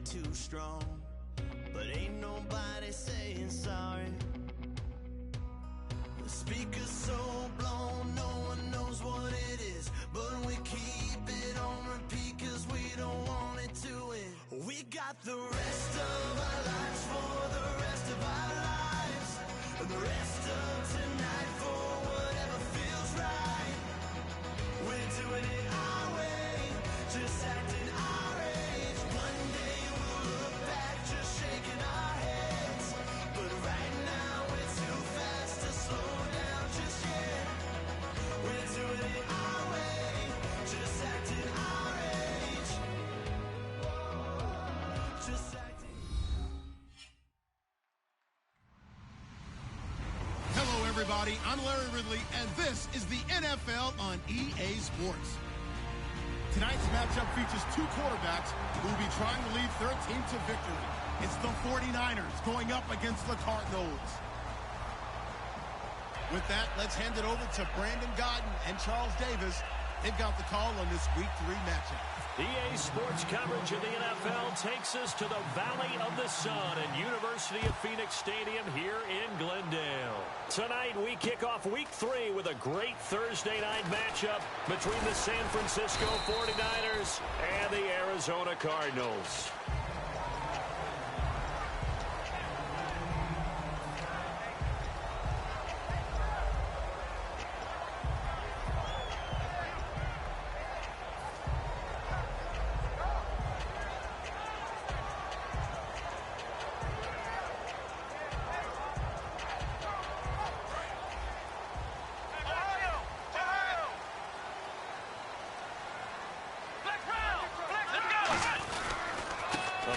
too strong, but ain't nobody saying sorry. The speaker's so blown, no one knows what it is, but we keep it on repeat cause we don't want it to end. We got the rest of our lives for the rest of our lives, and the rest of tonight for whatever feels right. We're doing it our way, just acting our age. One day we'll look back just shaking our heads, but right now we're too fast to slow down just yet. We're doing it our way, just acting our age. Just acting. Hello, everybody. I'm Larry Ridley, and this is the NFL on EA Sports. Tonight's matchup features two quarterbacks who will be trying to lead their team to victory. It's the 49ers going up against the Cardinals. With that, let's hand it over to Brandon Godden and Charles Davis. They've got the call on this Week 3 matchup. EA Sports coverage of the NFL takes us to the Valley of the Sun at University of Phoenix Stadium here in Glendale. Tonight, we kick off Week 3 with a great Thursday night matchup between the San Francisco 49ers and the Arizona Cardinals.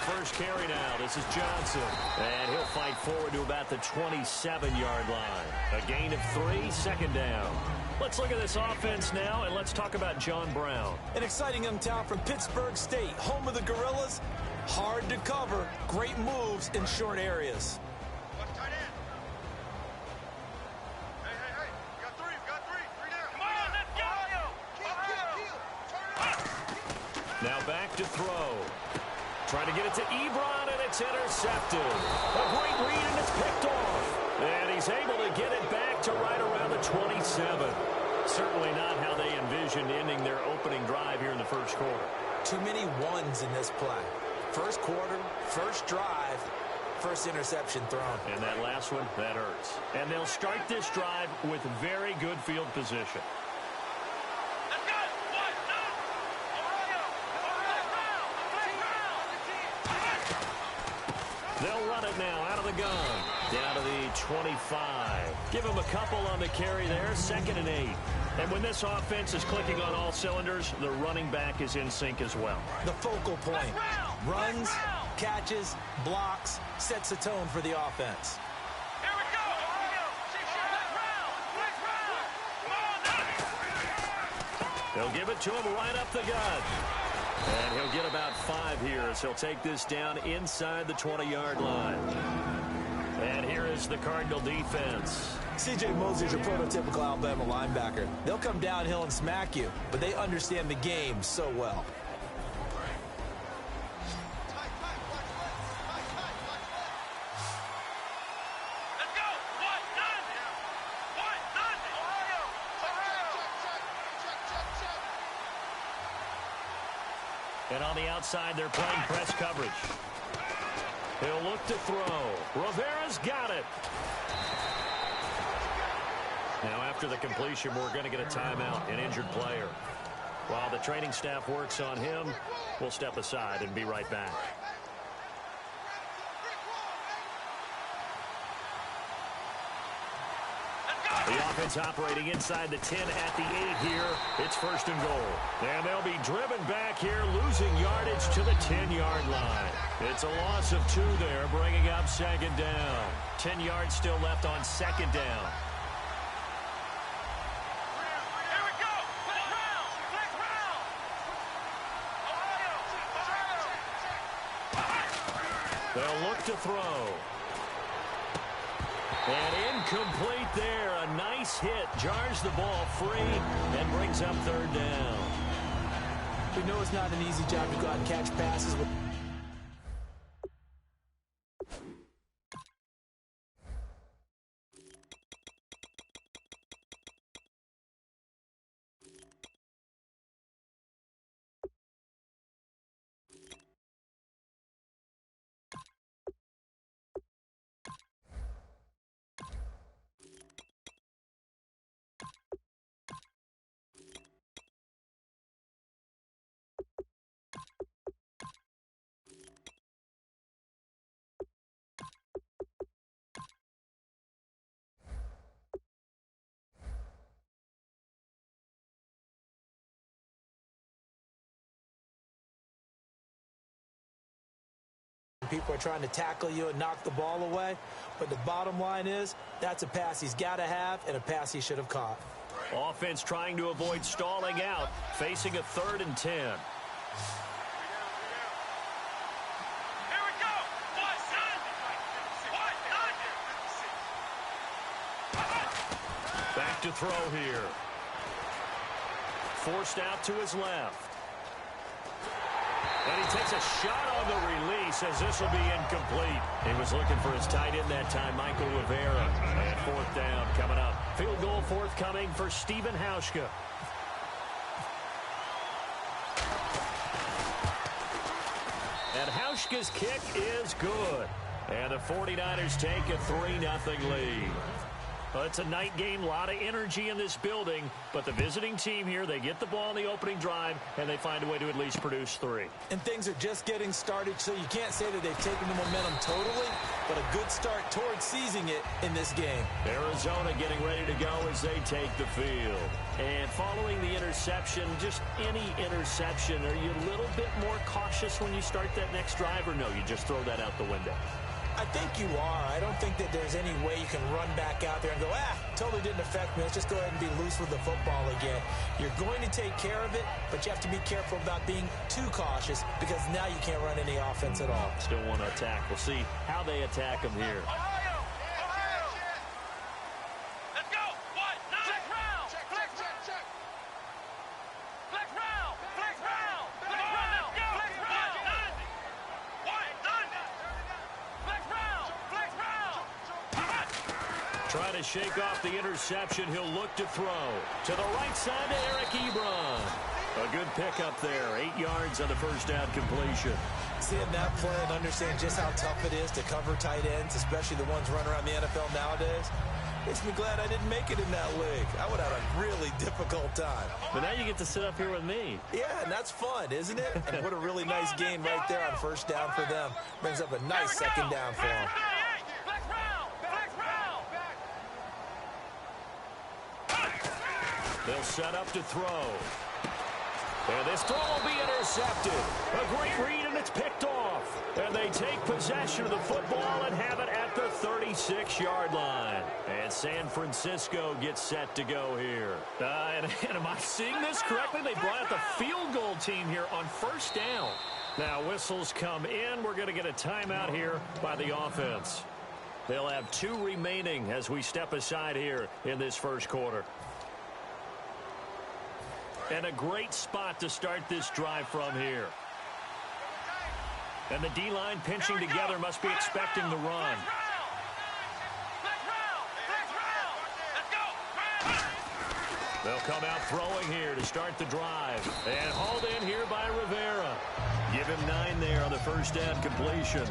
First carry now. This is Johnson. And he'll fight forward to about the 27-yard line. A gain of 3, second down. Let's look at this offense now, and let's talk about John Brown. An exciting young talent from Pittsburgh State, home of the Gorillas. Hard to cover. Great moves in short areas. Left tight end. Hey. We got three. Three down. Come on, let's go. Kill. Now back to throw. Trying to get it to Ebron, and it's intercepted. A great read, and it's picked off. And he's able to get it back to right around the 27. Certainly not how they envisioned ending their opening drive here in the first quarter. Too many ones in this play. First quarter, first drive, first interception thrown. And that last one, that hurts. And they'll start this drive with very good field position. They'll run it now out of the gun. Down to the 25. Give him a couple on the carry there. 2nd and 8. And when this offense is clicking on all cylinders, the running back is in sync as well. The focal point. Runs, catches, blocks, sets the tone for the offense. Here we go. They'll give it to him right up the gut. And he'll get about 5 here as he'll take this down inside the 20-yard line. And here is the Cardinal defense. C.J. Mosley's your prototypical Alabama linebacker. They'll come downhill and smack you, but they understand the game so well. And on the outside, they're playing press coverage. He'll look to throw. Rivera's got it. Now, after the completion, we're going to get a timeout, an injured player. While the training staff works on him, we'll step aside and be right back. The offense operating inside the 10 at the 8 here. It's 1st and goal. And they'll be driven back here, losing yardage to the 10-yard line. It's a loss of 2 there, bringing up 2nd down. 10 yards still left on 2nd down. Here we go. Flex round. They'll look to throw. And incomplete there. A nice hit. Jars the ball free and brings up 3rd down. We know it's not an easy job to go out and catch passes. people are trying to tackle you and knock the ball away. But the bottom line is, that's a pass he's got to have and a pass he should have caught. Offense trying to avoid stalling out, facing a 3rd and 10. Back to throw here. Forced out to his left. And he takes a shot on the release as this will be incomplete. He was looking for his tight end that time, Michael Rivera. And 4th down coming up. Field goal forthcoming for Stephen Hauschka. And Hauschka's kick is good. And the 49ers take a 3-0 lead. Well, it's a night game, a lot of energy in this building, but the visiting team here, they get the ball in the opening drive, and they find a way to at least produce 3. And things are just getting started, so you can't say that they've taken the momentum totally, but a good start towards seizing it in this game. Arizona getting ready to go as they take the field. And following the interception, just any interception, are you a little bit more cautious when you start that next drive, or no, you just throw that out the window? I think you are. I don't think that there's any way you can run back out there and go, totally didn't affect me. Let's just go ahead and be loose with the football again. You're going to take care of it, but you have to be careful about being too cautious because now you can't run any offense at all. Still want to attack. We'll see how they attack them here. Trying to shake off the interception. He'll look to throw. To the right side to Eric Ebron. A good pickup there. 8 yards on the first down completion. Seeing that play and understand just how tough it is to cover tight ends, especially the ones running around the NFL nowadays, makes me glad I didn't make it in that league. I would have a really difficult time. But now you get to sit up here with me. Yeah, and that's fun, isn't it? And what a really nice gain right there on first down for them. Brings up a nice second down for them. They'll set up to throw. And this throw will be intercepted. A great read, and it's picked off. And they take possession of the football and have it at the 36-yard line. And San Francisco gets set to go here. And am I seeing this correctly? They brought out the field goal team here on first down. Now whistles come in. We're going to get a timeout here by the offense. They'll have 2 remaining as we step aside here in this first quarter. And a great spot to start this drive from here. And the D-line pinching together must be expecting the run. They'll come out throwing here to start the drive. And hauled in here by Rivera. Give him 9 there on the first down completion.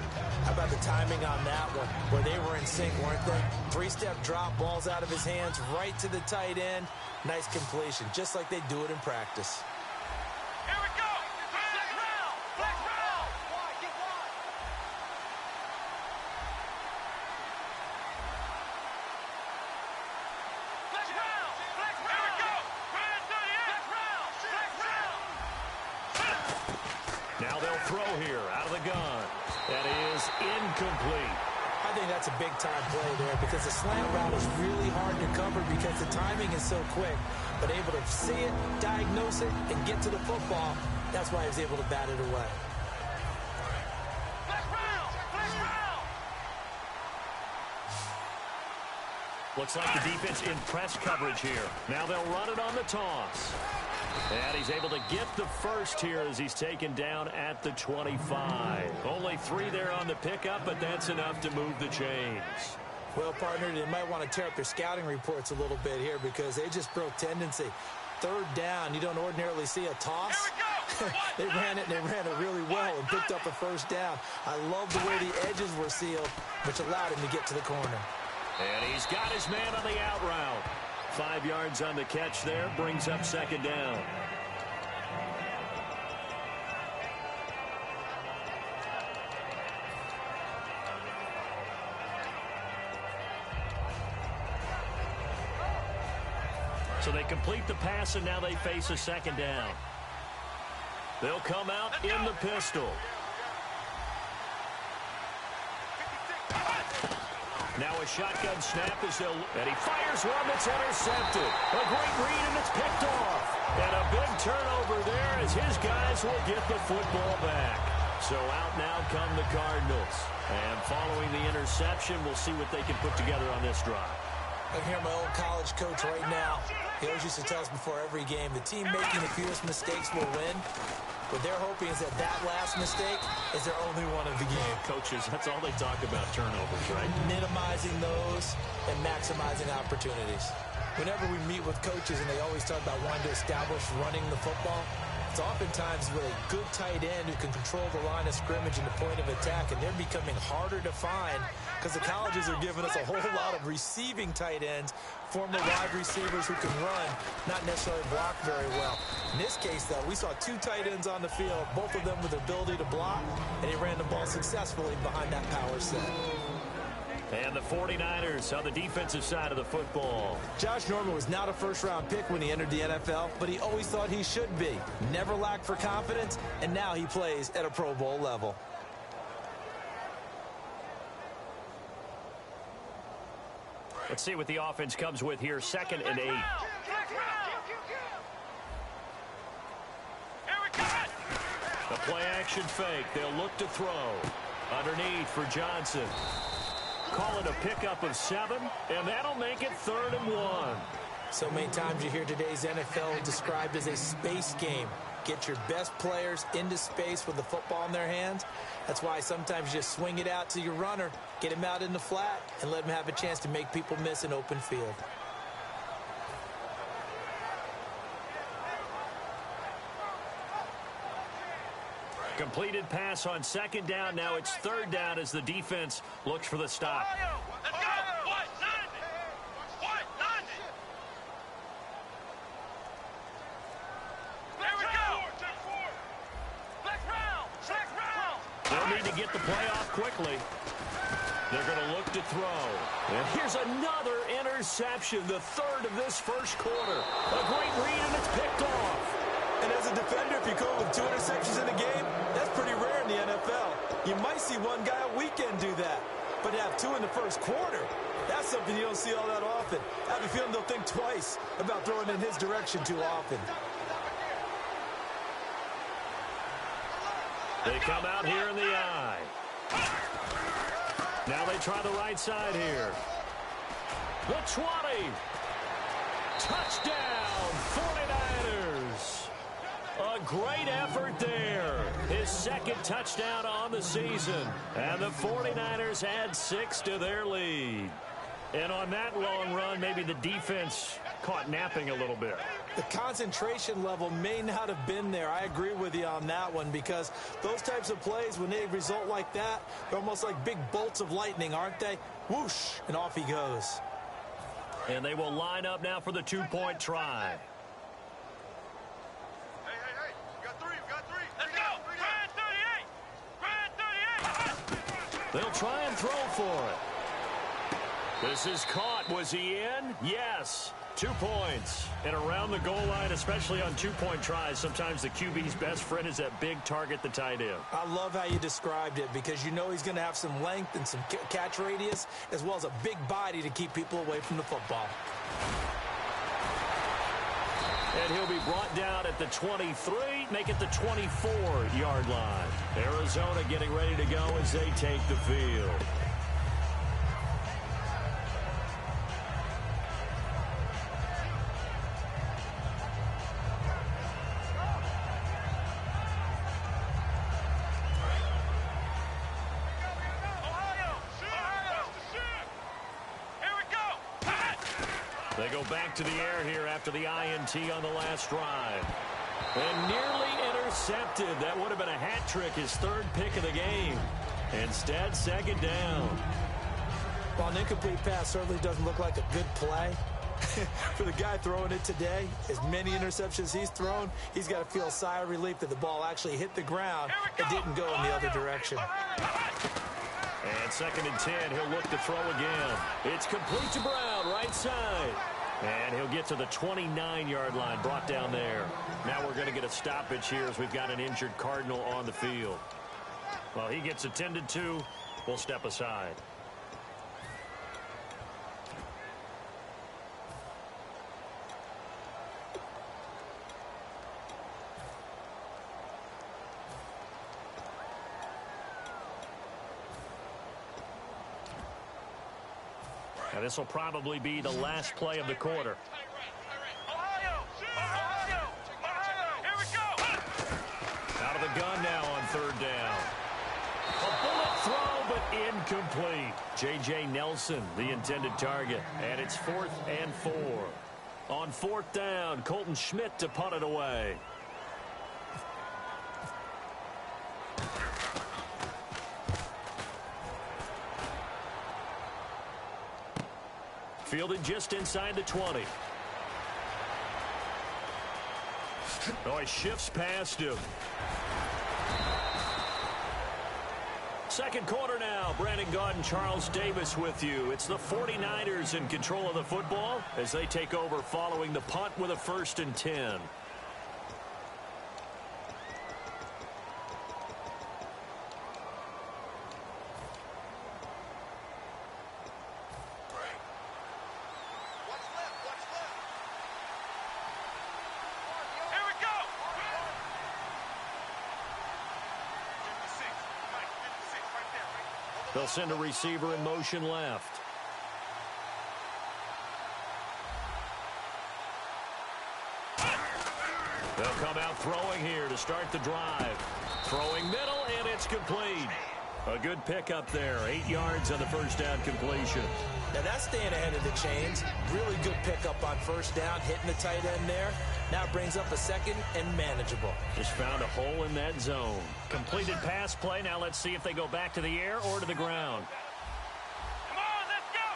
How about the timing on that one, where they were in sync, weren't they? 3-step drop, balls out of his hands, right to the tight end. Nice completion, just like they do it in practice. Here we go! Flex round! Flex round! Get wide! Flex round! Flex round! Here we go! Right into the end! Flex round! Flex round! Now they'll throw here out of the gun. That is incomplete. I think that's a big-time play there because the slant route is really hard to cover because the timing is so quick. But able to see it, diagnose it, and get to the football, that's why he was able to bat it away. Flex round! Flex round! Looks like the defense in press coverage here. Now they'll run it on the toss. And he's able to get the first here as he's taken down at the 25. Only 3 there on the pickup, but that's enough to move the chains. Well, partner, they might want to tear up their scouting reports a little bit here because they just broke tendency. 3rd down, you don't ordinarily see a toss. They ran it, and they ran it really well and picked up a first down. I love the way the edges were sealed, which allowed him to get to the corner. And he's got his man on the out route. 5 yards on the catch there, brings up second down. So they complete the pass, and now they face a second down. They'll come out in the pistol. Now a shotgun snap and he fires one that's intercepted. A great read, and it's picked off. And a big turnover there as his guys will get the football back. So out now come the Cardinals. And following the interception, we'll see what they can put together on this drive. I hear my old college coach right now. He always used to tell us before every game, the team making the fewest mistakes will win. What they're hoping is that last mistake is their only one of the game. Coaches, that's all they talk about, turnovers, right? Minimizing those and maximizing opportunities. Whenever we meet with coaches and they always talk about wanting to establish running the football, it's oftentimes with a good tight end who can control the line of scrimmage and the point of attack, and they're becoming harder to find because the colleges are giving us a whole lot of receiving tight ends, former wide receivers who can run, not necessarily block very well. In this case, though, we saw two tight ends on the field, both of them with the ability to block, and he ran the ball successfully behind that power set. And the 49ers on the defensive side of the football. Josh Norman was not a first-round pick when he entered the NFL, but he always thought he should be. Never lacked for confidence, and now he plays at a Pro Bowl level. Let's see what the offense comes with here. 2nd and 8. The play-action fake. They'll look to throw. Underneath for Johnson. Call it a pickup of 7, and that'll make it 3rd and 1. So many times you hear today's NFL described as a space game. Get your best players into space with the football in their hands. That's why sometimes you just swing it out to your runner, get him out in the flat, and let him have a chance to make people miss an open field. Completed pass on 2nd down. Now it's 3rd down as the defense looks for the stop. Let's go! What? 90! There we go! Flex round! They'll need to get the play off quickly. They're going to look to throw. And here's another interception, the 3rd of this first quarter. A great read, and it's picked off. And as a defender, if you go with 2 interceptions in a game, that's pretty rare in the NFL. You might see one guy a weekend do that, but to have 2 in the first quarter, that's something you don't see all that often. I have a feeling they'll think twice about throwing in his direction too often. They come out here in the eye. Now they try the right side here. The 20. Touchdown, 49ers. A great effort there. His 2nd touchdown on the season. And the 49ers add 6 to their lead. And on that long run, maybe the defense caught napping a little bit. The concentration level may not have been there. I agree with you on that one, because those types of plays, when they result like that, they're almost like big bolts of lightning, aren't they? Whoosh, and off he goes. And they will line up now for the 2-point try. Hey, we got 3. Let's go! Grand 38! They'll try and throw for it. This is caught. Was he in? Yes. 2 points. And around the goal line, especially on 2-point tries, sometimes the QB's best friend is that big target, the tight end. I love how you described it, because you know he's going to have some length and some catch radius, as well as a big body to keep people away from the football. And he'll be brought down at the 23, make it the 24-yard line. Arizona getting ready to go as they take the field. They go back to the air here after the INT on the last drive. And nearly intercepted. That would have been a hat trick, his 3rd pick of the game. Instead, 2nd down. While an incomplete pass certainly doesn't look like a good play, for the guy throwing it today, as many interceptions he's thrown, he's got to feel a sigh of relief that the ball actually hit the ground and didn't go in the other direction. And 2nd and 10, he'll look to throw again. It's complete to Brown, right side. And he'll get to the 29-yard line, brought down there. Now we're going to get a stoppage here as we've got an injured Cardinal on the field. Well, he gets attended to. We'll step aside. And this will probably be the last play of the quarter. Ohio! Here we go! Out of the gun now on third down. A bullet throw, but incomplete. J.J. Nelson, the intended target. And it's 4th and 4. On 4th down, Colton Schmidt to punt it away. Fielded just inside the 20. Oh, he shifts past him. Second quarter now. Brandon Gaud and Charles Davis with you. It's the 49ers in control of the football as they take over following the punt with a 1st and 10. They'll send a receiver in motion left. They'll come out throwing here to start the drive. Throwing middle, and it's complete. A good pickup there. 8 yards on the first down completion. Now that's staying ahead of the chains. Really good pickup on first down, hitting the tight end there. Now it brings up a 2nd and manageable. Just found a hole in that zone. Completed pass play. Now let's see if they go back to the air or to the ground. Come on, let's go!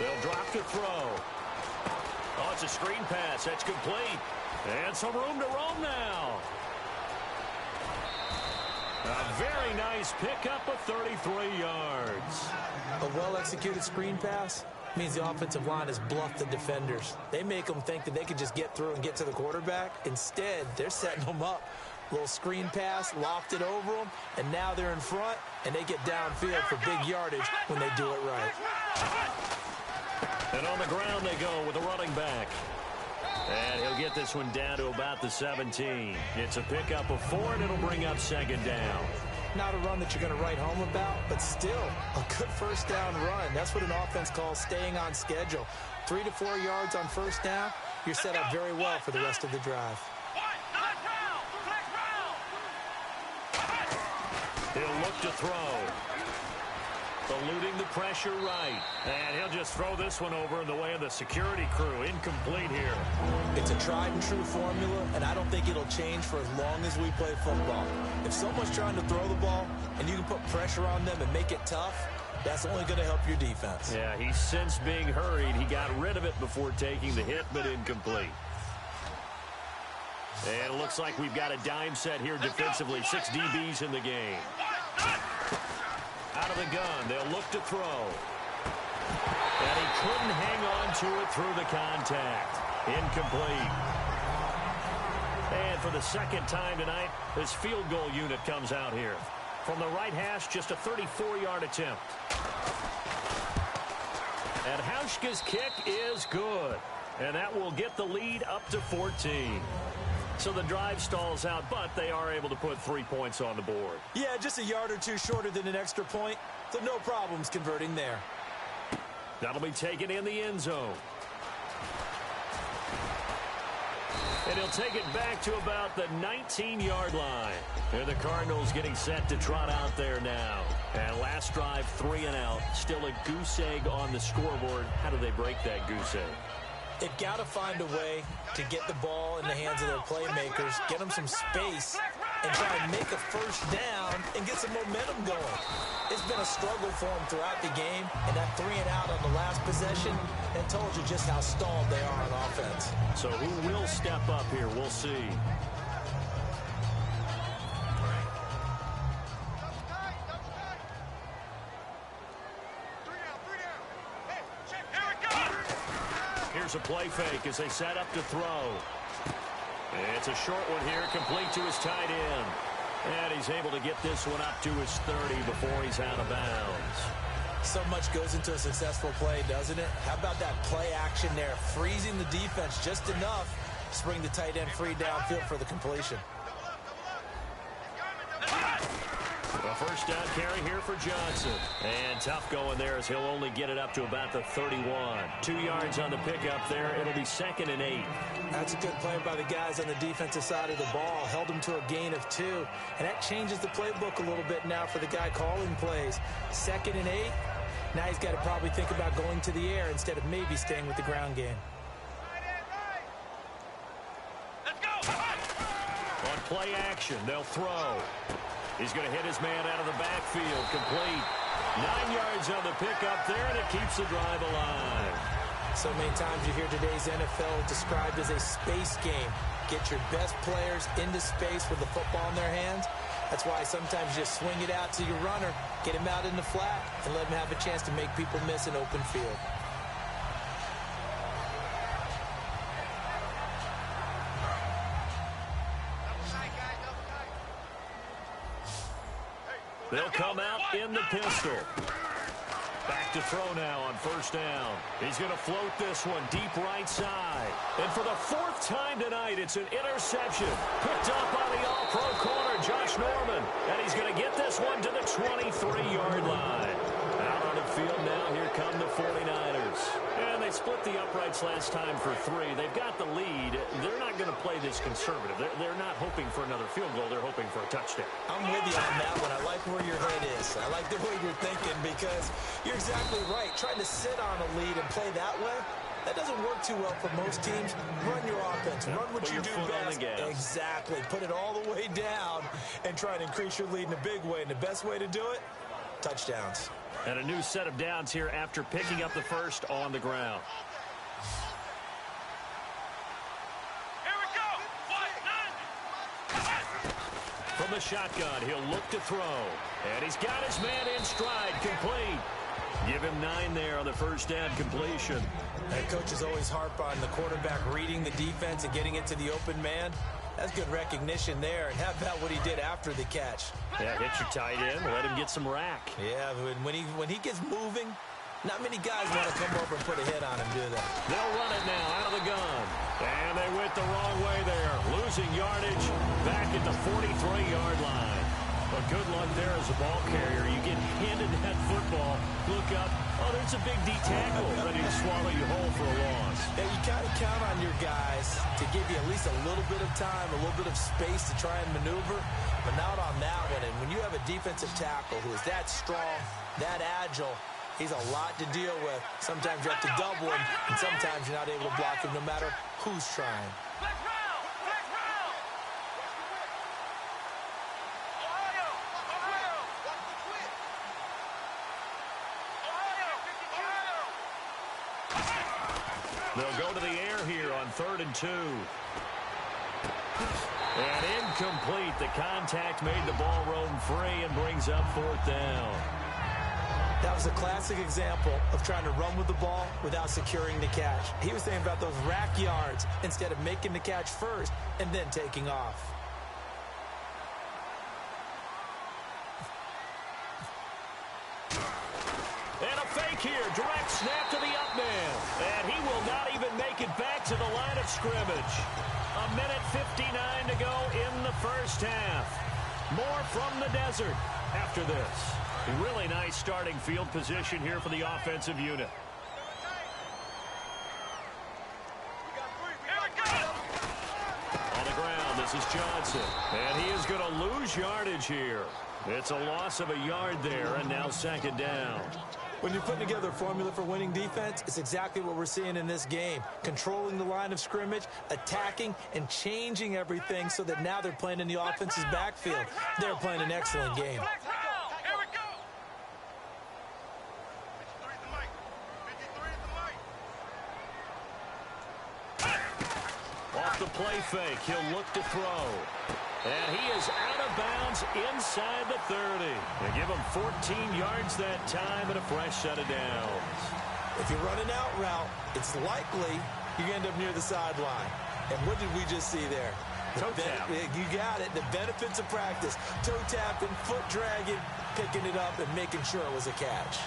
They'll drop to throw. Oh, it's a screen pass. That's complete. And some room to roam now. A very nice pickup of 33 yards. A well-executed screen pass means the offensive line has bluffed the defenders. They make them think that they can just get through and get to the quarterback. Instead, they're setting them up. Little screen pass, locked it over them, and now they're in front, and they get downfield for big yardage when they do it right. And on the ground they go with a running back. And he'll get this one down to about the 17. It's a pickup of 4, and it'll bring up 2nd down. Not a run that you're going to write home about, but still a good first down run. That's what an offense calls staying on schedule. 3 to 4 yards on first down, you're set up very well for the rest of the drive. He'll look to throw. Eluding the pressure right. And he'll just throw this one over in the way of the security crew. Incomplete here. It's a tried and true formula, and I don't think it'll change for as long as we play football. If someone's trying to throw the ball and you can put pressure on them and make it tough, that's only going to help your defense. Yeah, he's since being hurried. He got rid of it before taking the hit, but incomplete. And it looks like we've got a dime set here defensively. 6 DBs in the game. Out of the gun, they'll look to throw. And he couldn't hang on to it through the contact. Incomplete. And for the 2nd time tonight, this field goal unit comes out here. From the right hash, just a 34-yard attempt. And Hauschka's kick is good. And that will get the lead up to 14. So the drive stalls out, but they are able to put 3 points on the board. Yeah, just a yard or two shorter than an extra point, so no problems converting there. That'll be taken in the end zone. And he'll take it back to about the 19-yard line. And the Cardinals getting set to trot out there now. And last drive, 3 and out. Still a goose egg on the scoreboard. How do they break that goose egg? They've got to find a way to get the ball in the hands of their playmakers, get them some space, and try and make a first down and get some momentum going. It's been a struggle for them throughout the game, and that 3 and out on the last possession, that told you just how stalled they are on offense. So who will step up here? We'll see. Here's a play fake as they set up to throw. It's a short one here, complete to his tight end. And he's able to get this one up to his 30 before he's out of bounds. So much goes into a successful play, doesn't it? How about that play action there, freezing the defense just enough to bring the tight end free downfield for the completion. A first down carry here for Johnson. And tough going there as he'll only get it up to about the 31. 2 yards on the pickup there. It'll be 2nd and 8. That's a good play by the guys on the defensive side of the ball. Held him to a gain of 2. And that changes the playbook a little bit now for the guy calling plays. 2nd and 8. Now he's got to probably think about going to the air instead of maybe staying with the ground game. Let's go. On play action, they'll throw. He's going to hit his man out of the backfield. Complete. 9 yards on the pickup there, and it keeps the drive alive. So many times you hear today's NFL described as a space game. Get your best players into space with the football in their hands. That's why sometimes you just swing it out to your runner, get him out in the flat, and let him have a chance to make people miss an open field. They'll come out in the pistol. Back to throw now on first down. He's going to float this one deep right side. And for the 4th time tonight, it's an interception. Picked up by the all-pro corner, Josh Norman. And he's going to get this one to the 23-yard line. Out on the field now, here come the 49ers. And they split the uprights last time for 3. They've got the lead. They're not going to play this conservative. They're not hoping for another field goal. They're hoping for a touchdown. I'm with you on that one. I like where your head is. I like the way you're thinking because you're exactly right. Trying to sit on a lead and play that way, that doesn't work too well for most teams. Run your offense. Run what you do best. Exactly. Put it all the way down and try and increase your lead in a big way. And the best way to do it, touchdowns. And a new set of downs here after picking up the first on the ground. Here we go. 1, 9. From the shotgun, he'll look to throw. And he's got his man in stride, complete. Give him 9 there on the first down completion. And coaches always harp on the quarterback reading the defense and getting it to the open man. That's good recognition there. And how about what he did after the catch? Yeah, hit your tight end, let him get some rack. Yeah, when he gets moving, not many guys want to come over and put a hit on him, do they? They'll run it now out of the gun. And they went the wrong way there. Losing yardage back at the 43-yard line. But good luck there as a ball carrier. You get handed that football, look up, oh, there's a big D tackle ready to swallow you whole for a loss. Yeah, you kind of count on your guys to give you at least a little bit of time, a little bit of space to try and maneuver, but not on that one. And when you have a defensive tackle who is that strong, that agile, he's a lot to deal with. Sometimes you have to double him, and sometimes you're not able to block him no matter who's trying. Flex round. Flex round. Ohio. Ohio. Ohio. They'll go to the air here on 3rd and 2. And incomplete. The contact made the ball roam free and brings up 4th down. That was a classic example of trying to run with the ball without securing the catch. He was thinking about those rack yards instead of making the catch first and then taking off. And a fake here. Direct snap to the up man. And he will not even make it back to the line of scrimmage. 1:59 to go in the first half. More from the desert after this. Really nice starting field position here for the offensive unit. On the ground, this is Johnson. And he is going to lose yardage here. It's a loss of a yard there, and now 2nd down. When you're putting together a formula for winning defense, it's exactly what we're seeing in this game. Controlling the line of scrimmage, attacking, and changing everything so that now they're playing in the offense's backfield. They're playing an excellent game. Off the play fake, he'll look to throw. And he is out of bounds inside the 30. They give him 14 yards that time and a fresh set of downs. If you run an out route, it's likely you end up near the sideline. And what did we just see there? Toe tap. You got it. The benefits of practice. Toe tapping, foot dragging, picking it up, and making sure it was a catch.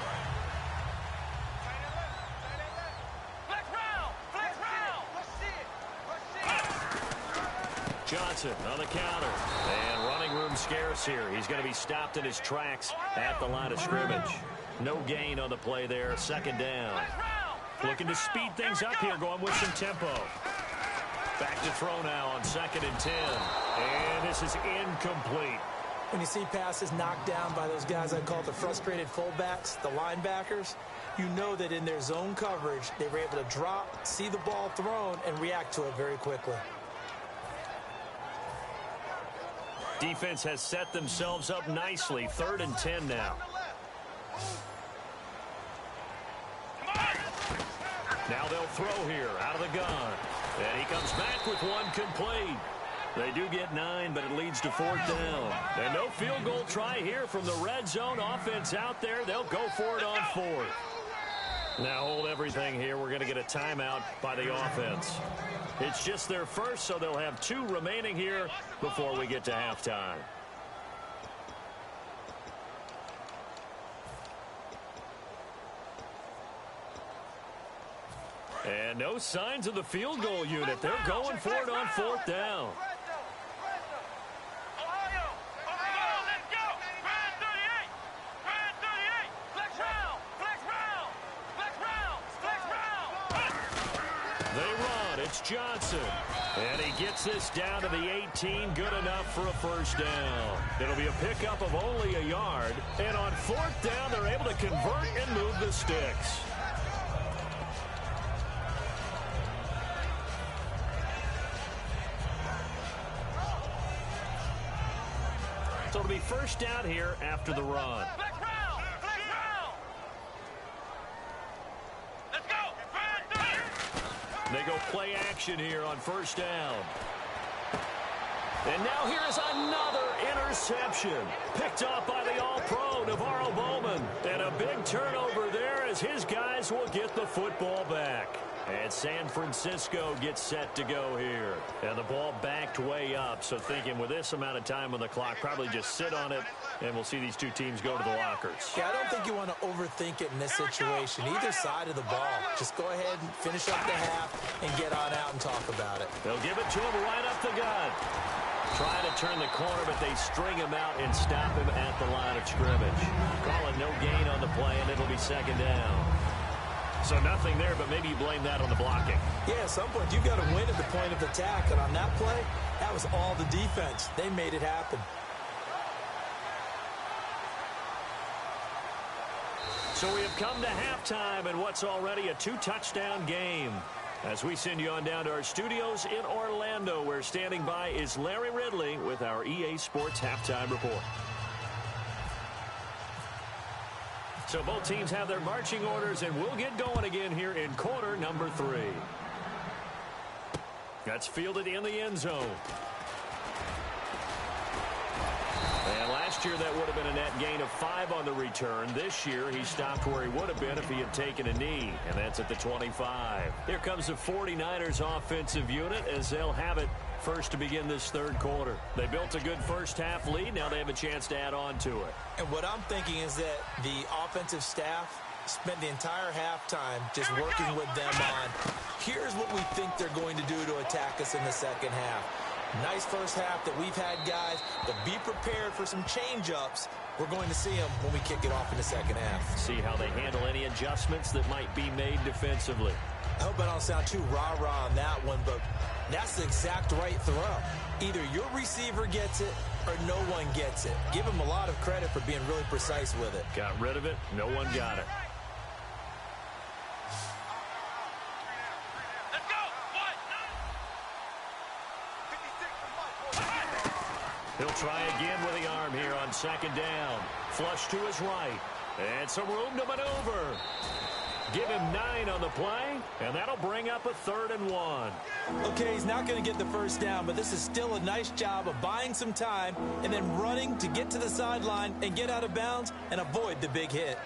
Johnson on the counter. And running running room scarce here. He's going to be stopped in his tracks at the line of scrimmage. No gain on the play there. Second down. Looking to speed things up here, going with some tempo. Back to throw now on 2nd and 10. And this is incomplete. When you see passes knocked down by those guys I call the frustrated fullbacks, the linebackers, you know that in their zone coverage, they were able to drop, see the ball thrown, and react to it very quickly. Defense has set themselves up nicely. 3rd and 10 now. Now they'll throw here out of the gun. And he comes back with one complete. They do get 9, but it leads to 4th down. And no field goal try here from the red zone. Offense out there. They'll go for it on 4th. Now hold everything here. We're going to get a timeout by the offense. It's just their first, so they'll have 2 remaining here before we get to halftime. And no signs of the field goal unit. They're going for it on 4th down. Johnson, and he gets this down to the 18, good enough for a first down. It'll be a pickup of only a yard, and on 4th down, they're able to convert and move the sticks. So it'll be first down here after the run. They go play action here on first down. And now here's another interception. Picked off by the All-Pro, Navarro Bowman. And a big turnover there as his guys will get the football back. And San Francisco gets set to go here. And the ball backed way up. So thinking with this amount of time on the clock, probably just sit on it. And we'll see these 2 teams go to the lockers. Yeah, I don't think you want to overthink it in this situation. Either side of the ball. Just go ahead and finish up the half and get on out and talk about it. They'll give it to him right up the gut. Trying to turn the corner, but they string him out and stop him at the line of scrimmage. Calling no gain on the play, and it'll be second down. So nothing there, but maybe you blame that on the blocking. Yeah, at some point, you've got to win at the point of attack. And on that play, that was all the defense. They made it happen. So we have come to halftime in what's already a 2-touchdown game. As we send you on down to our studios in Orlando, where standing by is Larry Ridley with our EA Sports Halftime Report. So both teams have their marching orders, and we'll get going again here in quarter number 3. That's fielded in the end zone. And last year that would have been a net gain of 5 on the return. This year he stopped where he would have been if he had taken a knee, and that's at the 25. Here comes the 49ers offensive unit as they'll have it first to begin this 3rd quarter. They built a good first half lead. Now they have a chance to add on to it. And what I'm thinking is that the offensive staff spent the entire halftime just working with them on, here's what we think they're going to do to attack us in the second half. Nice first half that we've had, guys, but be prepared for some change-ups. We're going to see them when we kick it off in the second half. See how they handle any adjustments that might be made defensively. I hope I don't sound too rah-rah on that one, but that's the exact right throw. Either your receiver gets it or no one gets it. Give him a lot of credit for being really precise with it. Got rid of it. No one got it. Let's go. He'll try again with the arm here on second down. Flush to his right. And some room to maneuver. Give him 9 on the play, and that'll bring up a 3rd and 1. Okay, he's not going to get the first down, but this is still a nice job of buying some time and then running to get to the sideline and get out of bounds and avoid the big hit.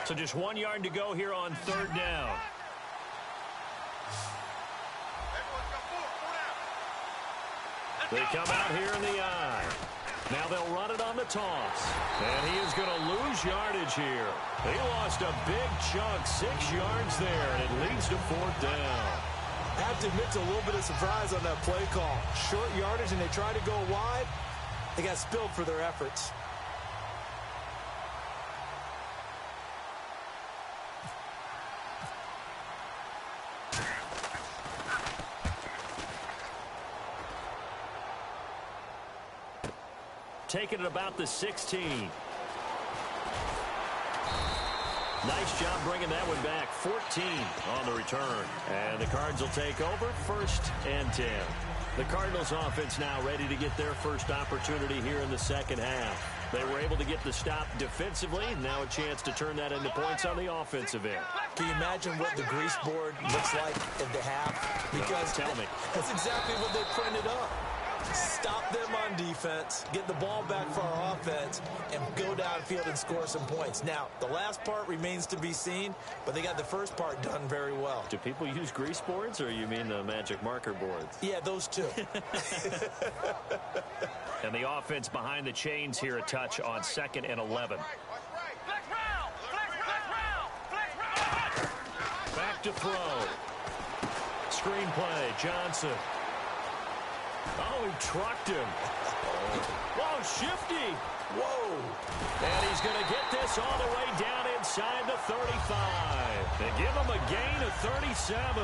So just 1 yard to go here on 3rd down. They come out here in the eye. Now they'll run it on the toss. And he is going to lose yardage here. He lost a big chunk, 6 yards there, and it leads to 4th down. That to admit to a little bit of surprise on that play call. Short yardage, and they try to go wide. They got spilled for their efforts. Taking it about the 16. Nice job bringing that one back. 14 on the return. And the Cards will take over, 1st and 10. The Cardinals offense now ready to get their first opportunity here in the second half. They were able to get the stop defensively. Now a chance to turn that into points on the offensive end. Can you imagine what the grease board looks like at the half? Because tell me. That's exactly what they printed up. Stop them on defense, get the ball back for our offense, and go downfield and score some points. Now, the last part remains to be seen, but they got the first part done very well. Do people use grease boards, or you mean the magic marker boards? Yeah, those two. And the offense behind the chains here a touch on 2nd and 11. Back to throw. Screen play, Johnson. Oh, he trucked him. Whoa, shifty. Whoa. And he's going to get this all the way down inside the 35. They give him a gain of 37.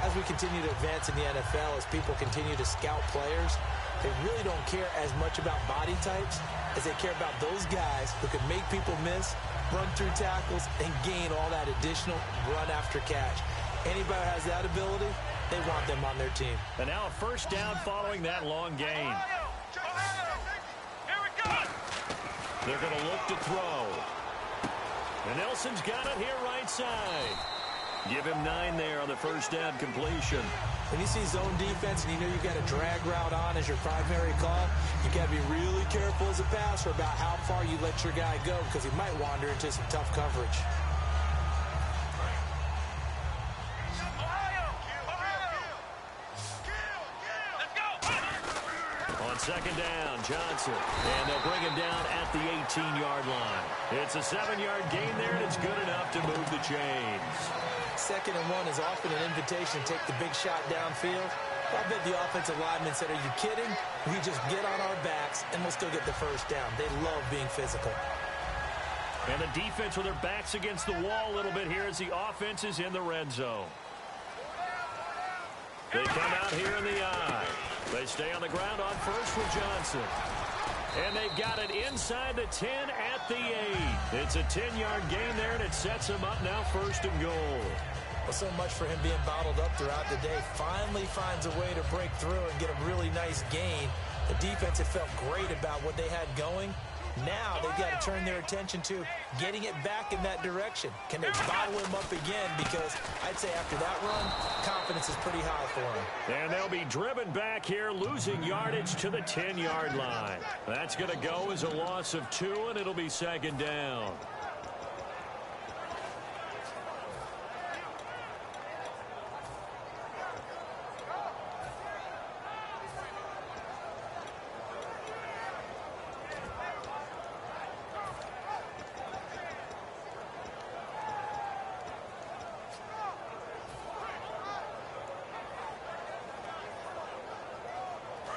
As we continue to advance in the NFL, as people continue to scout players, they really don't care as much about body types as they care about those guys who can make people miss, run through tackles, and gain all that additional run after catch. Anybody who has that ability, they want them on their team. And now a first down following that long gain. They're going to look to throw. And Nelson's got it here right side. Give him 9 there on the first down completion. When you see zone defense and you know you've got a drag route on as your primary call, you got to be really careful as a passer about how far you let your guy go because he might wander into some tough coverage. On second down, Johnson. And they'll bring him down at the 18-yard line. It's a 7-yard gain there, and it's good enough to move the chains. 2nd and 1 is often an invitation to take the big shot downfield. I bet the offensive linemen said, are you kidding? We just get on our backs, and let's go get the first down. They love being physical. And the defense with their backs against the wall a little bit here as the offense is in the red zone. They come out here in the eye. They stay on the ground on first with Johnson. And they've got it inside the 10 at the 8. It's a 10-yard gain there, and it sets them up now 1st and goal. Well, so much for him being bottled up throughout the day. Finally finds a way to break through and get a really nice gain. The defense had felt great about what they had going. Now they've got to turn their attention to getting it back in that direction. Can they bottle him up again? Because I'd say after that run, confidence is pretty high for him. And they'll be driven back here, losing yardage to the 10-yard line. That's going to go as a loss of 2, and it'll be 2nd down.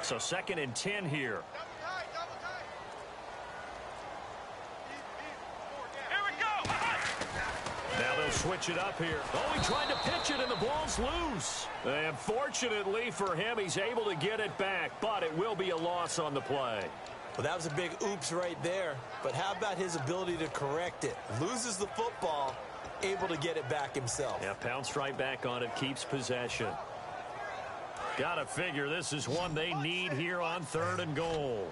So 2nd and 10 here. Now they'll switch it up here. Oh, he tried to pitch it, and the ball's loose. And fortunately for him, he's able to get it back, but it will be a loss on the play. Well, that was a big oops right there. But how about his ability to correct it? Loses the football, able to get it back himself. Yeah, pounced right back on it, keeps possession. Gotta figure this is one they need here on 3rd and goal.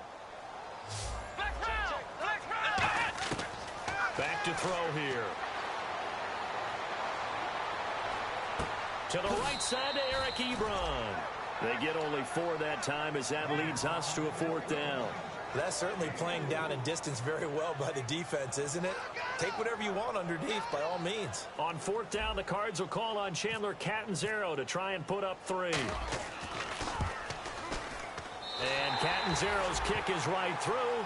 Back to throw here. To the right side to Eric Ebron. They get only 4 that time as that leads us to a 4th down. That's certainly playing down in distance very well by the defense, isn't it? Take whatever you want underneath by all means. On 4th down, the Cards will call on Chandler Catanzaro to try and put up 3. And Catanzaro's kick is right through.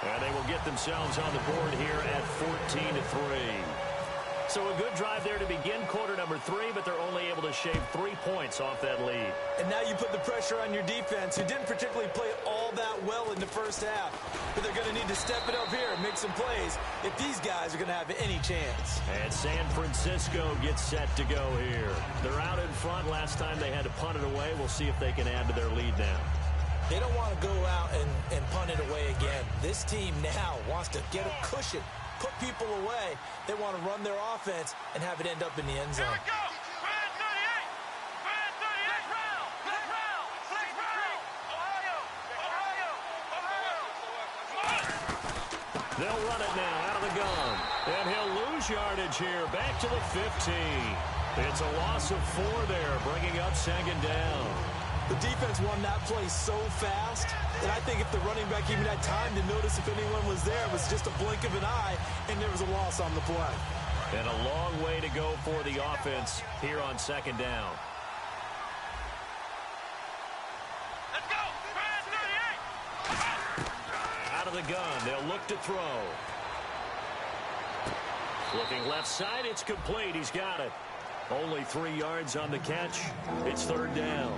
And they will get themselves on the board here at 14-3. So a good drive there to begin quarter number 3, but they're only able to shave 3 points off that lead. And now you put the pressure on your defense, who didn't particularly play all that well in the first half. But they're going to need to step it up here and make some plays if these guys are going to have any chance. And San Francisco gets set to go here. They're out in front. Last time they had to punt it away. We'll see if they can add to their lead now. They don't want to go out and punt it away again. This team now wants to get a cushion, put people away. They want to run their offense and have it end up in the end zone. Here we go. Brand 38. Brand 38. Flex round. Flex round. Ohio. Ohio. Ohio. They'll run it now out of the gun. And he'll lose yardage here. Back to the 15. It's a loss of 4 there, bringing up second down. The defense won that play so fast that I think if the running back even had time to notice if anyone was there, it was just a blink of an eye, and there was a loss on the play. And a long way to go for the offense here on second down. Let's go. Brand 38. Out of the gun, they'll look to throw. Looking left side, it's complete. He's got it. Only 3 yards on the catch. It's third down.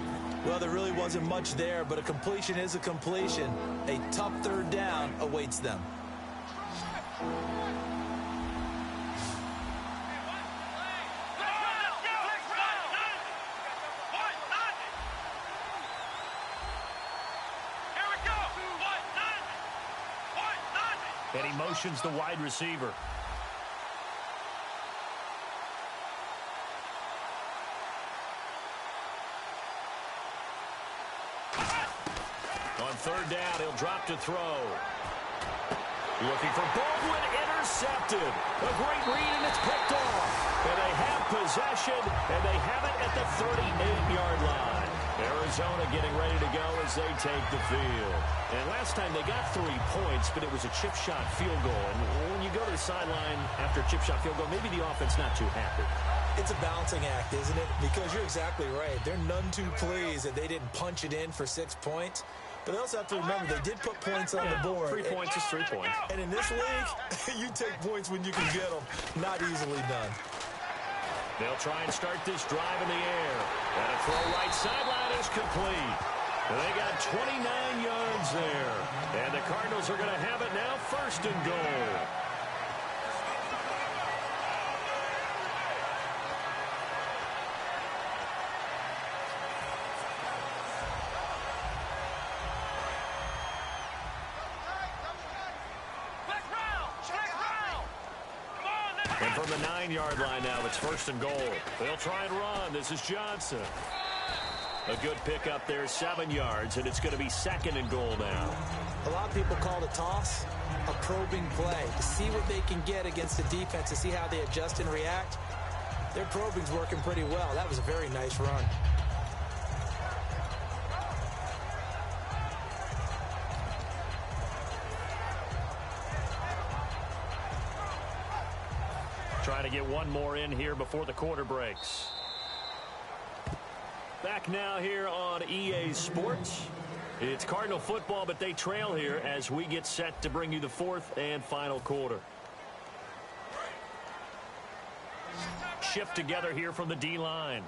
Well, there really wasn't much there, but a completion is a completion. A tough third down awaits them. And he motions the wide receiver. On third down, he'll drop to throw. Looking for Baldwin, intercepted. A great read, and it's picked off. And they have possession, and they have it at the 38-yard line. Arizona getting ready to go as they take the field. And last time they got 3 points, but it was a chip shot field goal. And when you go to the sideline after a chip shot field goal, maybe the offense not too happy. It's a balancing act, isn't it? Because you're exactly right. They're none too pleased that they didn't punch it in for 6 points. But they also have to remember they did put points on the board. 3 points is 3 points. And in this league, you take points when you can get them. Not easily done. They'll try and start this drive in the air. And a throw right sideline is complete. They got 29 yards there. And the Cardinals are going to have it now, first and goal. And from the 9-yard line now, it's first and goal. They'll try and run. This is Johnson. A good pickup there, 7 yards, and it's going to be second and goal now. A lot of people call the toss a probing play to see what they can get against the defense, to see how they adjust and react. Their probing's working pretty well. That was a very nice run. Trying to get one more in here before the quarter breaks. Back now here on EA Sports. It's Cardinal football, but they trail here as we get set to bring you the fourth and final quarter. Shift together here from the D-line.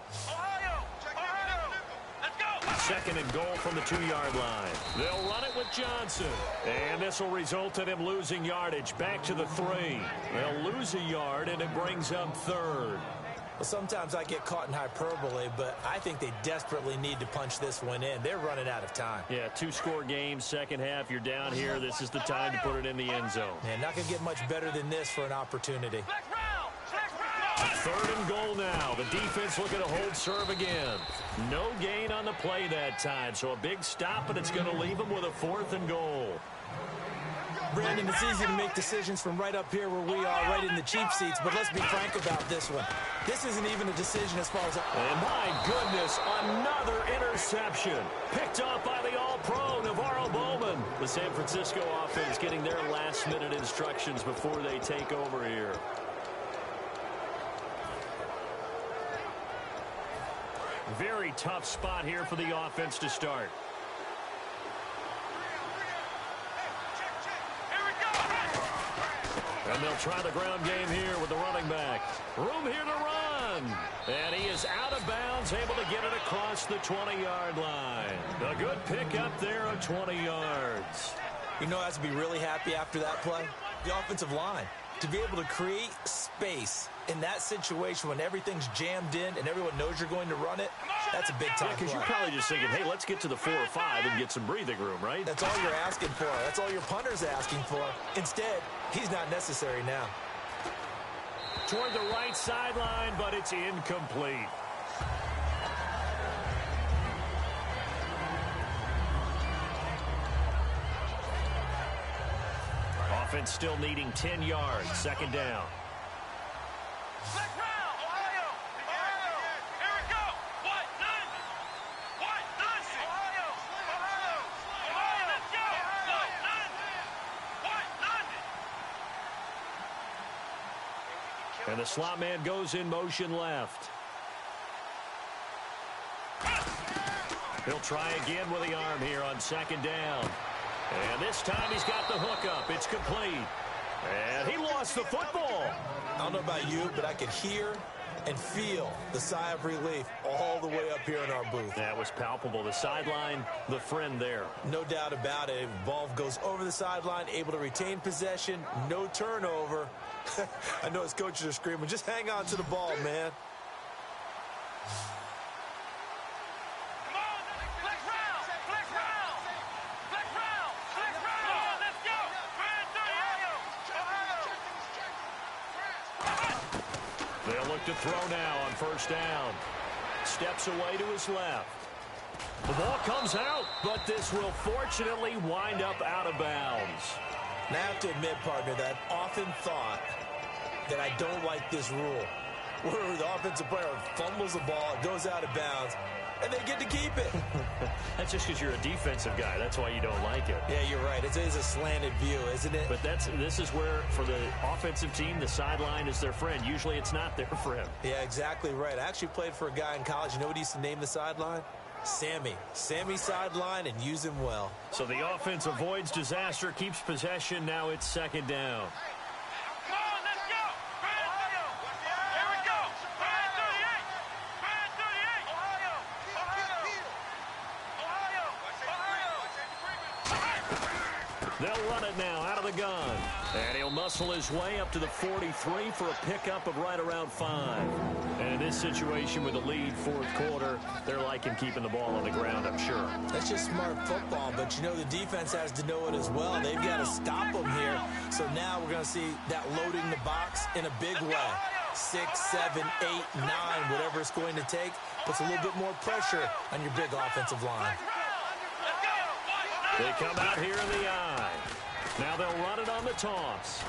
Second and goal from the 2-yard line. They'll run it with Johnson. And this will result in him losing yardage back to the 3. They'll lose a yard, and it brings up third. Well, sometimes I get caught in hyperbole, but I think they desperately need to punch this one in. They're running out of time. Yeah, 2-score game, second half. You're down here. This is the time to put it in the end zone. Man, not going to get much better than this for an opportunity. Third and goal now. The defense looking to hold serve again. No gain on the play that time, so a big stop, and it's going to leave them with a 4th and goal. Brandon, it's easy to make decisions from right up here where we are, right in the cheap seats, but let's be frank about this one. This isn't even a decision as far as... And my goodness, another interception. Picked off by the All-Pro, Navarro Bowman. The San Francisco offense getting their last-minute instructions before they take over here. Very tough spot here for the offense to start. And they'll try the ground game here with the running back. Room here to run. And he is out of bounds, able to get it across the 20-yard line. A good pickup there of 20 yards. You know, I have to be really happy after that play. The offensive line. To be able to create space in that situation when everything's jammed in and everyone knows you're going to run it, that's a big-time play. Because you're probably just thinking, hey, let's get to the 4 or 5 and get some breathing room, right? That's all you're asking for. That's all your punter's asking for. Instead, he's not necessary now. Toward the right sideline, but it's incomplete. Offense still needing 10 yards. Second down. Black round, Ohio, Ohio, here we go. What? None. What? None. Ohio, Ohio, Ohio, let's go. What? None. What? None. And the slot man goes in motion left. He'll try again with the arm here on second down. And this time he's got the hook up. It's complete. And he lost the football. I don't know about you, but I could hear and feel the sigh of relief all the way up here in our booth. That was palpable. The sideline, the friend there. No doubt about it. Ball goes over the sideline, able to retain possession, no turnover. I know his coaches are screaming, just hang on to the ball, man. They'll look to throw now on first down. Steps away to his left. The ball comes out, but this will fortunately wind up out of bounds. And I have to admit, partner, that I've often thought that I don't like this rule, where the offensive player fumbles the ball, it goes out of bounds, and they get to keep it. That's just because you're a defensive guy. That's why you don't like it. Yeah, you're right. It is a slanted view, isn't it? But this is where, for the offensive team, the sideline is their friend. Usually it's not their friend. Yeah, exactly right. I actually played for a guy in college. You know what he used to name the sideline? Sammy. Sammy sideline, and use him well. So the offense avoids disaster, keeps possession. Now it's second down. They'll run it now out of the gun. And he'll muscle his way up to the 43 for a pickup of right around 5. And in this situation with a lead fourth quarter, they're liking keeping the ball on the ground, I'm sure. That's just smart football, but you know the defense has to know it as well. They've got to stop them here. So now we're going to see that loading the box in a big way. 6, 7, 8, 9, whatever it's going to take, puts a little bit more pressure on your big offensive line. They come out here in the eye. Now they'll run it on the toss.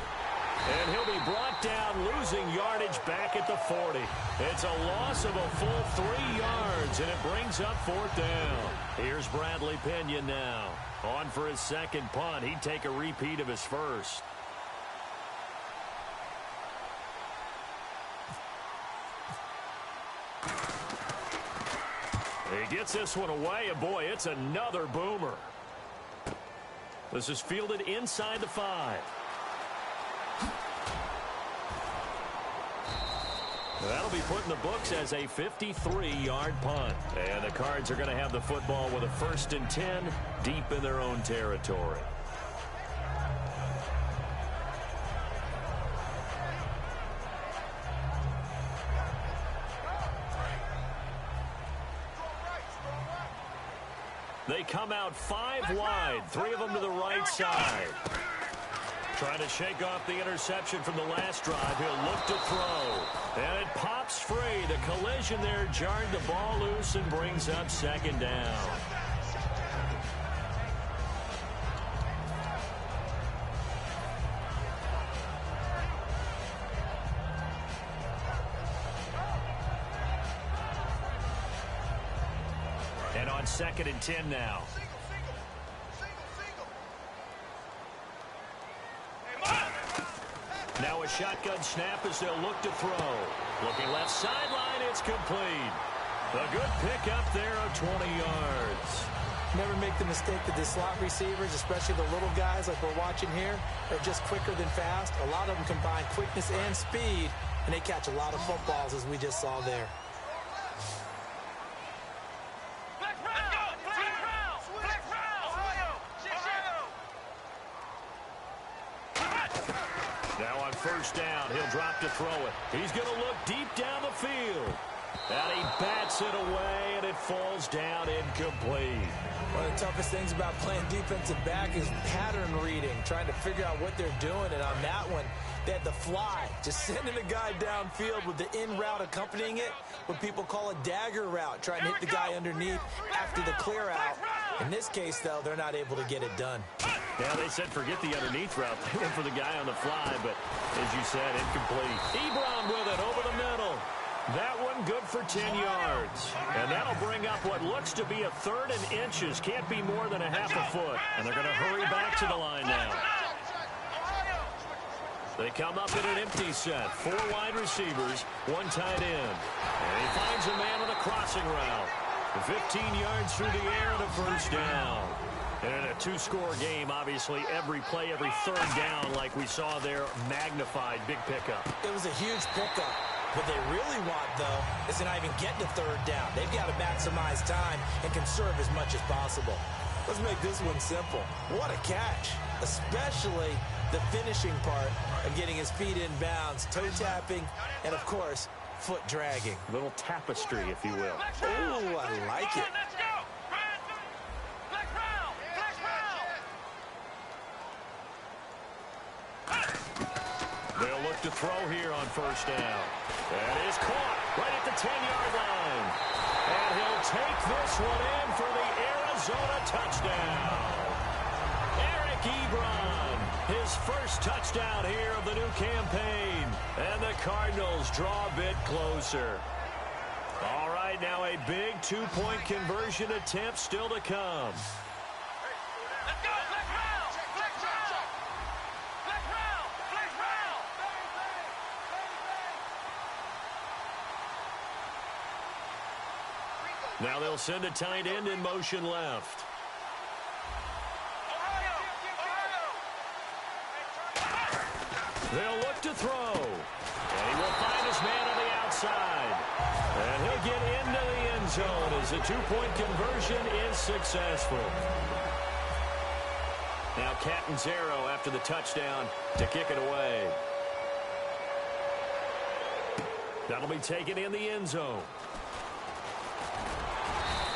And he'll be brought down, losing yardage back at the 40. It's a loss of a full 3 yards, and it brings up fourth down. Here's Bradley Pinion now. On for his second punt. He'd take a repeat of his first. He gets this one away, and boy, it's another boomer. This is fielded inside the 5. That'll be put in the books as a 53-yard punt. And the Cards are going to have the football with a 1st and 10 deep in their own territory. They come out 5 wide, 3 of them to the right side. Trying to shake off the interception from the last drive. He'll look to throw. And it pops free. The collision there jarred the ball loose and brings up second down. And on 2nd and 10 now. Now a shotgun snap as they'll look to throw. Looking left sideline, it's complete. A good pickup there of 20 yards. Never make the mistake that the slot receivers, especially the little guys like we're watching here, are just quicker than fast. A lot of them combine quickness and speed, and they catch a lot of footballs, as we just saw there. Now on first down, he'll drop to throw it. He's going to look deep down the field. And he bats it away, and it falls down incomplete. One of the toughest things about playing defensive back is pattern reading, trying to figure out what they're doing. And on that one, they had the fly, just sending a guy downfield with the in route accompanying it, what people call a dagger route, trying to hit the guy underneath after the clear out. In this case, though, they're not able to get it done. Yeah, they said forget the underneath route. They went for the guy on the fly, but as you said, incomplete. Ebron with it over the middle. That one good for 10 yards. And that'll bring up what looks to be a 3rd and inches. Can't be more than a half a foot. And they're going to hurry back to the line now. They come up in an empty set. 4 wide receivers, 1 tight end. And he finds a man on the crossing route. 15 yards through the air and a first down. And in a 2-score game, obviously, every play, every 3rd down, like we saw there, magnified, big pickup. It was a huge pickup. What they really want, though, is to not even get to 3rd down. They've got to maximize time and conserve as much as possible. Let's make this one simple. What a catch, especially the finishing part of getting his feet in bounds, toe tapping, and, of course, foot dragging. A little tapestry, if you will. Oh, I like it. They'll look to throw here on first down. That is caught right at the 10-yard line. And he'll take this one in for the Arizona touchdown. Eric Ebron, his first touchdown here of the new campaign. And the Cardinals draw a bit closer. All right, now a big 2-point conversion attempt still to come. Let's go! Flex round! Flex round! Flex round! Flex round! Now they'll send a tight end in motion left. They'll look to throw. And he will find his man on the outside. And he'll get into the end zone as the 2-point conversion is successful. Now Catanzaro after the touchdown to kick it away. That'll be taken in the end zone.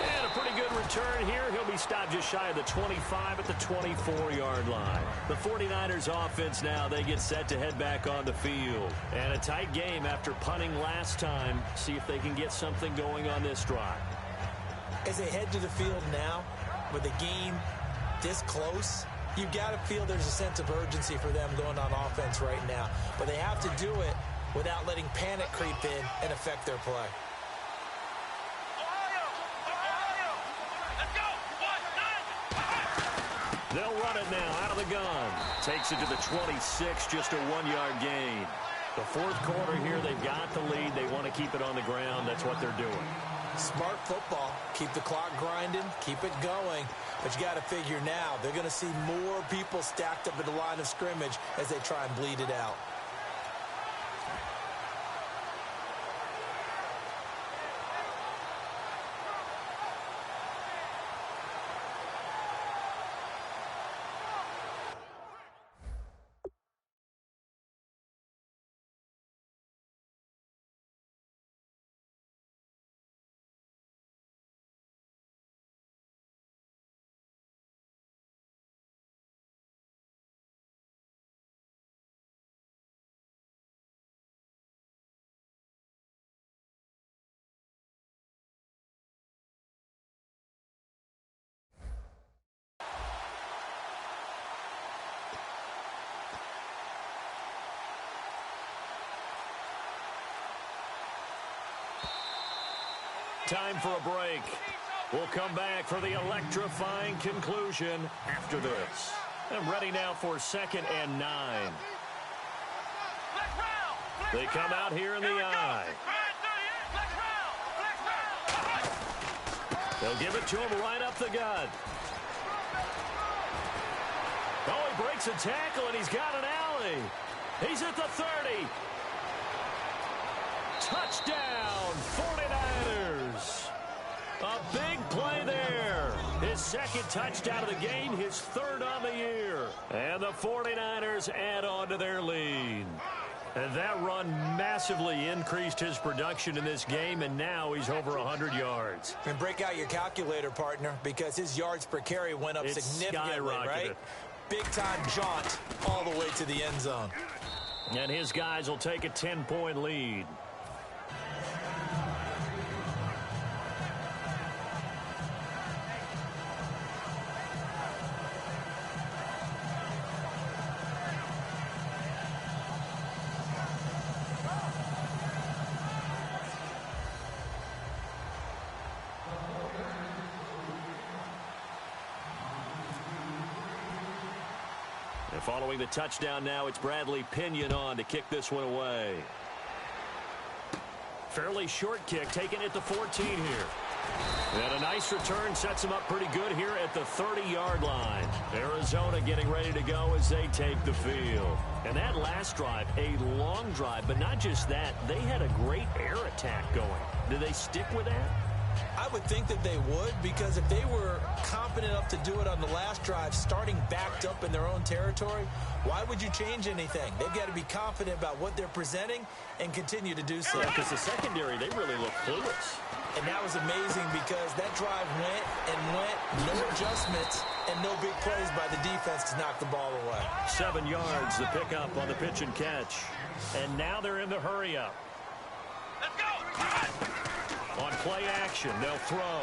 And a pretty good return here. He'll be stopped just shy of the 25 at the 24-yard line. The 49ers offense now, they get set to head back on the field. And a tight game after punting last time. See if they can get something going on this drive. As they head to the field now, with the game this close, you've got to feel there's a sense of urgency for them going on offense right now. But they have to do it without letting panic creep in and affect their play. They'll run it now out of the gun. Takes it to the 26, just a 1-yard gain. The 4th quarter here, they've got the lead. They want to keep it on the ground. That's what they're doing. Smart football. Keep the clock grinding. Keep it going. But you got to figure now, they're going to see more people stacked up at the line of scrimmage as they try and bleed it out. Time for a break. We'll come back for the electrifying conclusion after this. And ready now for 2nd and 9. They come out here in the I. They'll give it to him right up the gut. Oh, he breaks a tackle, and he's got an alley. He's at the 30. Touchdown, 49ers. A big play there. His second touchdown of the game, his third on the year. And the 49ers add on to their lead. And that run massively increased his production in this game, and now he's over 100 yards. And break out your calculator, partner, because his yards per carry went up significantly, right? Big-time jaunt all the way to the end zone. And his guys will take a 10-point lead. And following the touchdown now, it's Bradley Pinion on to kick this one away. Fairly short kick, taken at the 14 here. And a nice return sets him up pretty good here at the 30-yard line. Arizona getting ready to go as they take the field. And that last drive, a long drive, but not just that, they had a great air attack going. Do they stick with that? I would think that they would, because if they were confident enough to do it on the last drive, starting backed up in their own territory, why would you change anything? They've got to be confident about what they're presenting and continue to do so. Because the secondary, they really look clueless. And that was amazing because that drive went and went, no adjustments, and no big plays by the defense to knock the ball away. 7 yards, the pickup on the pitch and catch. And now they're in the hurry-up. Let's go! Come on! On play action, they'll throw.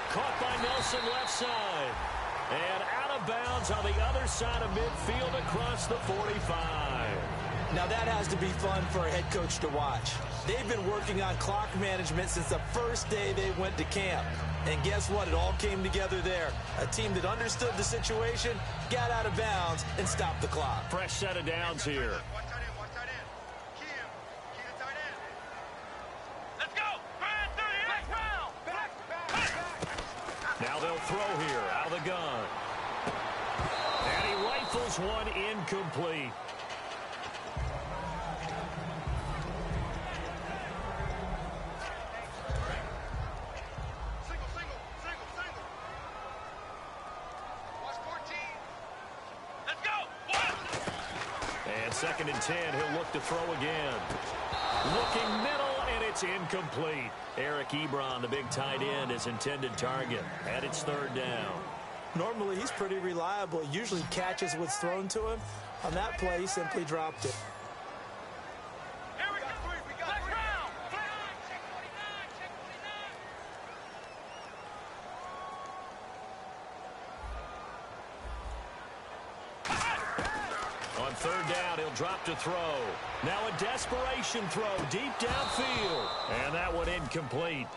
Caught by Nelson left side. And out of bounds on the other side of midfield across the 45. Now that has to be fun for a head coach to watch. They've been working on clock management since the first day they went to camp. And guess what? It all came together there. A team that understood the situation, got out of bounds, and stopped the clock. Fresh set of downs here. Watch tight end. Key him. Key the tight end. Let's go! Brand 38! Back! Now they'll throw here out of the gun. And he rifles one incomplete. Second and 10, he'll look to throw again. Looking middle, and it's incomplete. Eric Ebron, the big tight end, is intended target. And it's third down. Normally, he's pretty reliable. He usually catches what's thrown to him. On that play, he simply dropped it. Here we go. We got three. Check 49. On third down, he'll drop to throw. Now a desperation throw deep downfield. And that one incomplete.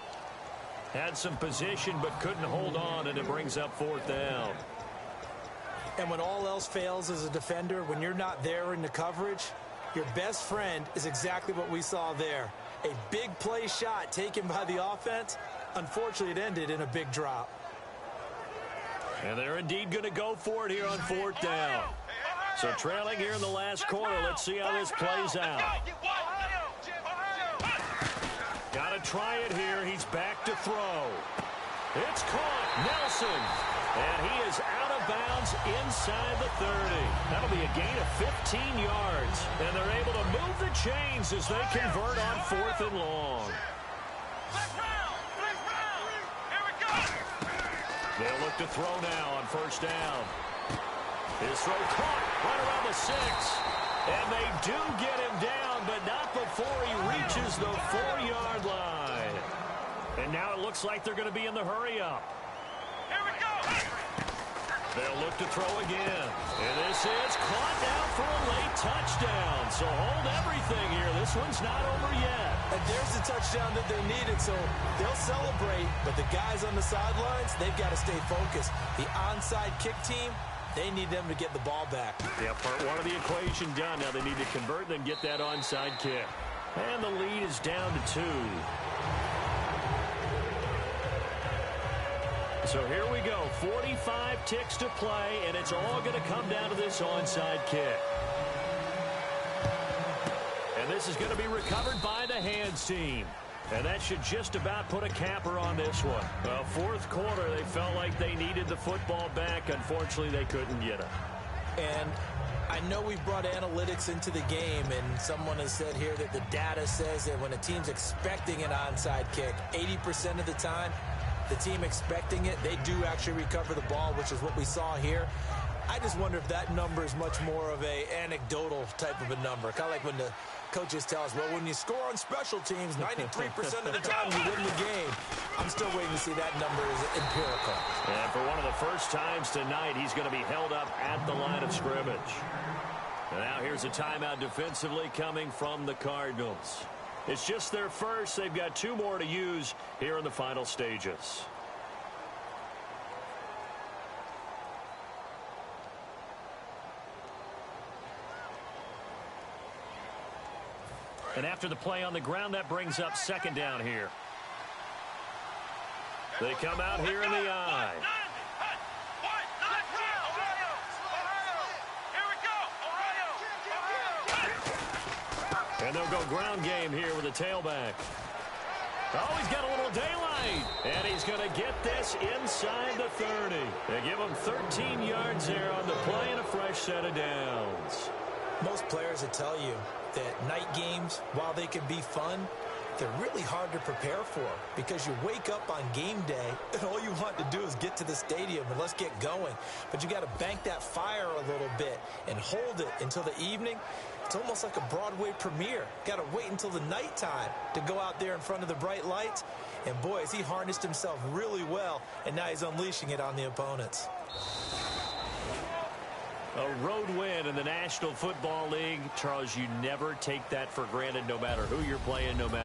Had some position but couldn't hold on, and it brings up fourth down. And when all else fails as a defender, when you're not there in the coverage, your best friend is exactly what we saw there. A big play shot taken by the offense. Unfortunately, it ended in a big drop. And they're indeed going to go for it here on fourth down. So trailing here in the last quarter. Let's see how this plays out. Got to try it here. He's back to throw. It's caught. Nelson. And he is out of bounds inside the 30. That'll be a gain of 15 yards. And they're able to move the chains as they convert on fourth and long. They'll look to throw now on first down. His throw caught right around the 6. And they do get him down, but not before he reaches the 4-yard line. And now it looks like they're going to be in the hurry-up. Here we go! They'll look to throw again. And this is caught down for a late touchdown. So hold everything here. This one's not over yet. And there's the touchdown that they needed, so they'll celebrate. But the guys on the sidelines, they've got to stay focused. The onside kick team, they need them to get the ball back. Yeah, part one of the equation done. Now they need to convert and then get that onside kick. And the lead is down to 2. So here we go. 45 ticks to play, and it's all going to come down to this onside kick. And this is going to be recovered by the hands team. And that should just about put a capper on this one. Well, fourth quarter, they felt like they needed the football back. Unfortunately, they couldn't get it. And I know we've brought analytics into the game, and someone has said here that the data says that when a team's expecting an onside kick, 80% of the time, the team expecting it, they do actually recover the ball, which is what we saw here. I just wonder if that number is much more of a anecdotal type of a number. Kind of like when the coaches tell us, well, when you score on special teams, 93% of the time you win the game. I'm still waiting to see that number is empirical. And for one of the first times tonight, he's going to be held up at the line of scrimmage. And now here's a timeout defensively coming from the Cardinals. It's just their first. They've got 2 more to use here in the final stages. And after the play on the ground, that brings up second down here. They come out here in the I. And they'll go ground game here with a tailback. Oh, he's got a little daylight. And he's going to get this inside the 30. They give him 13 yards there on the play and a fresh set of downs. Most players will tell you that night games, while they can be fun, they're really hard to prepare for because you wake up on game day and all you want to do is get to the stadium and let's get going. But you got to bank that fire a little bit and hold it until the evening. It's almost like a Broadway premiere. Got to wait until the nighttime to go out there in front of the bright lights. And boy, has he harnessed himself really well, and now he's unleashing it on the opponents. A road win in the National Football League. Charles, you never take that for granted no matter who you're playing, no matter.